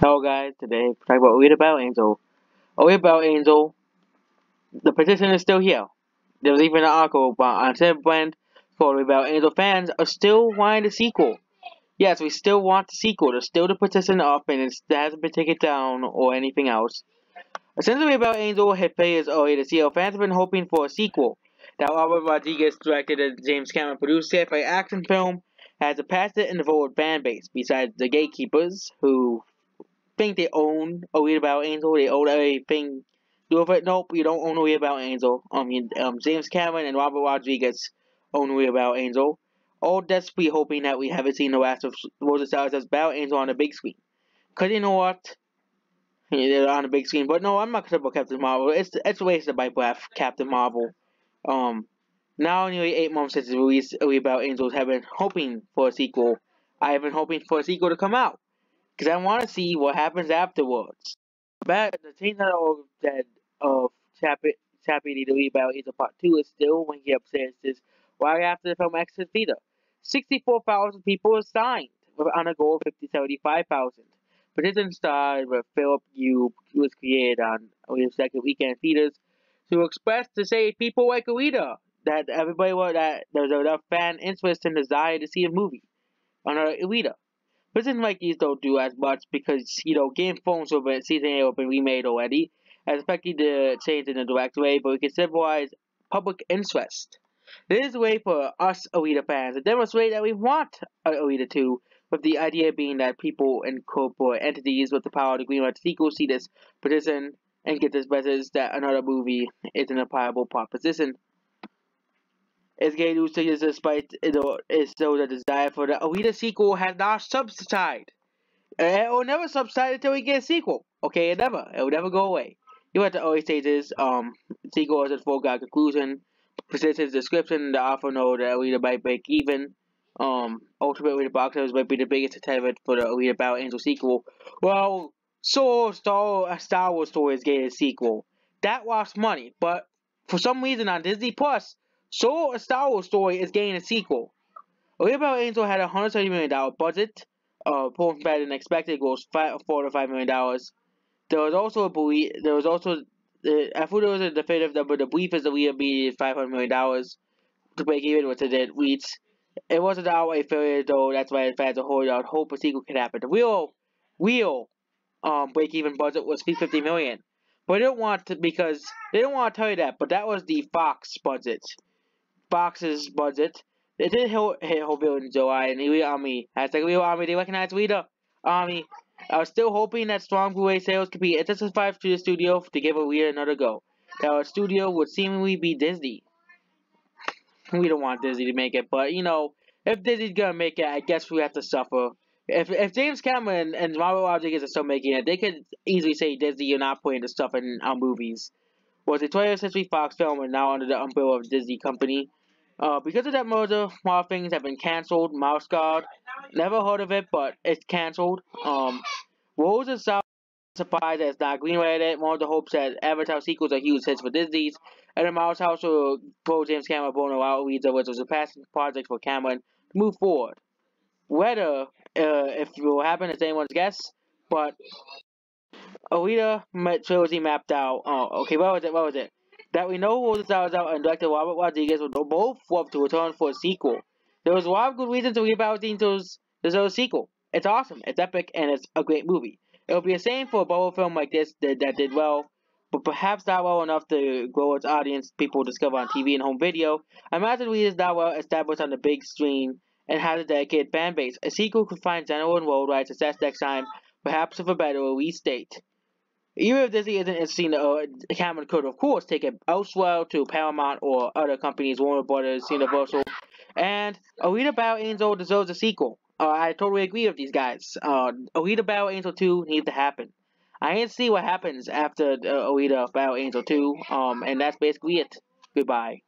Hello guys, today we're talking about Read About Angel. Read About Angel, the petition is still here. There was even an article about on Tim Brand called Read About Angel fans are still wanting the sequel. Yes, we still want the sequel. There's still the petition up and it hasn't been taken down or anything else. Since Read About Angel hit players early this year, fans have been hoping for a sequel. That Robert Rodriguez directed and James Cameron produced sci-fi action film has a passionate and devoted fan base, besides the gatekeepers who think they own a Read About Angel. They own everything. Do with it? Nope, you don't own a Read About Angel. James Cameron and Robert Rodriguez own a Read About Angel. All desperately hoping that we haven't seen the last of Rosa Salazar's About Angel on the big screen. Cause you know what? They're on the big screen. But no, I'm not concerned about Captain Marvel. It's a waste of my breath, Captain Marvel. Now nearly 8 months since the release of Read About Angels, have been hoping for a sequel. I have been hoping for a sequel to come out. Because I want to see what happens afterwards. But the thing of Chappie to read about is part 2 is still when he upstairs is right after the film exits theater. 64,000 people are signed on a goal of 75,000. Petition started with Philip Yu, who was created on the second weekend in theaters, to express to say people like Alita that that there's enough fan interest and desire to see a movie on Alita. Prisons like these don't do as much because, Game Phones over season 8 have been remade already, as affecting the change in a direct way, but we can symbolize public interest. This is a way for us Alita fans to demonstrate that we want Alita 2, with the idea being that people and corporate entities with the power to greenlight sequels see this petition and get this message that another movie is an viable proposition. It's getting used to this despite it's still the desire for the Alita sequel has not subsided. It will never subside until we get a sequel. Okay, it will never go away. You at the early stages, sequel is a foregone conclusion. Persistence description, the author know that Alita might break even. Ultimately the box office might be the biggest attachment for the Alita Battle Angel sequel. Well, Star Wars story is getting a sequel. That lost money, but for some reason on Disney Plus, a Star Wars story is getting a sequel. Alita Battle Angel had a $170 million budget, pulling better than expected, grossed $4 to $5 million. There was also I thought there was a definitive number. The belief is that we have beat $500 million to break even, which it did reach. It wasn't an outright failure, though. That's why the fans are holding out hope a sequel could happen. The real break even budget was $350 million, but they don't want to because they don't want to tell you that. But that was the Fox budget. Fox's budget. They did hit Hobbill in July, and Elite Army has Real Army. They recognize Rita Army. I was still hoping that strong Blu-ray sales could be intensified to the studio to give Rita another go. That our studio would seemingly be Disney. We don't want Disney to make it, but if Disney's gonna make it, I guess we have to suffer. If James Cameron and Robert Rodriguez are still making it, they could easily say Disney, you're not putting the stuff in our movies. Was a 20th Century Fox film and now under the umbrella of Disney Company. Because of that merger, a lot of things have been cancelled. Mouse Guard, never heard of it, but it's cancelled. Rose is surprised that it's not greenlighted. One of the hopes that Avatar sequels are huge hits for Disney's, and the Mouse House will pro James Cameron Bono out leads which was a passion project for Cameron to move forward. Whether if it will happen is anyone's guess, but Alita trilogy mapped out. Oh, okay, what was it? That we know Rosa Salazar and director Robert Rodriguez will both love to return for a sequel. There was a lot of good reasons to read about Dean's a sequel. It's awesome, it's epic, and it's a great movie. It would be a shame for a bubble film like this that did well, but perhaps not well enough to grow its audience people discover on TV and home video. I imagine we is not well established on the big screen and has a dedicated fan base. A sequel could find general and worldwide success next time, perhaps with a better release date. Even if Disney isn't interesting, Cameron could, of course, take it elsewhere to Paramount or other companies, Warner Brothers, Universal. And Alita Battle Angel deserves a sequel. I totally agree with these guys. Alita Battle Angel 2 needs to happen. I need to see what happens after Alita Battle Angel 2, and that's basically it. Goodbye.